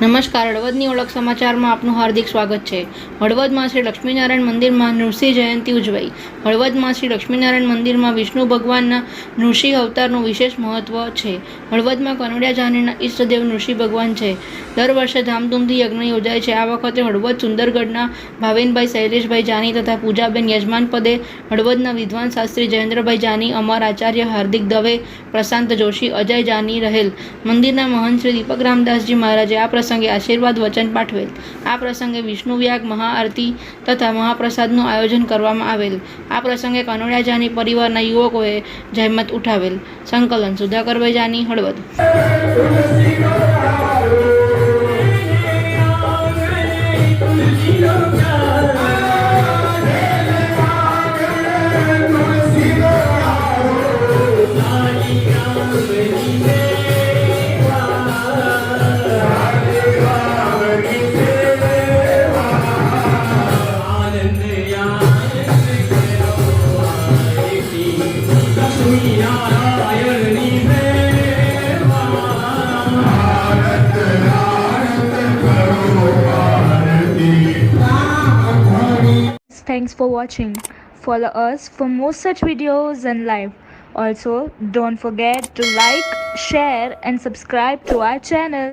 નમસ્કાર, હળવદની ઓળખ સમાચારમાં આપનું હાર્દિક સ્વાગત છે। હળવદમાં શ્રી લક્ષ્મીનારાયણ મંદિરમાં નૃસિંહ જયંતિ ઉજવાઈ। હળવદમાં શ્રી લક્ષ્મીનારાયણ મંદિરમાં વિષ્ણુ ભગવાનના નૃસિંહ અવતારનું વિશેષ મહત્વ છે। હળવદમાં કનોડિયા જાનીના ઈષ્ટદેવ નૃસિંહ ભગવાન છે। દર વર્ષે ધામધૂમથી યજ્ઞ યોજાય છે। આ વખતે હળવદ સુંદરગઢના ભાવિનભાઈ શૈલેષભાઈ જાની તથા પૂજાબેન યજમાન પદે, હળવદના વિદ્વાન શાસ્ત્રી જયેન્દ્રભાઈ જાની, અમર આચાર્ય હાર્દિક દવે, પ્રશાંત જોશી, અજય જાની રહેલ। મંદિરના મહંત શ્રી દીપક રામદાસજી મહારાજે આ પ્રસંગે આશીર્વાદ વચન પાઠવેલ। આ પ્રસંગે વિષ્ણુ વ્યાગ, મહાઆરતી તથા મહાપ્રસાદનું આયોજન કરવામાં આવેલ। આ પ્રસંગે કનોડિયા જાની પરિવારના યુવકોએ જહેમત ઉઠાવેલ। સંકલન Sudhakarbhai Jani, Halvad. Thanks for watching. Follow us for more such videos and live. Also, don't forget to like, share and subscribe to our channel.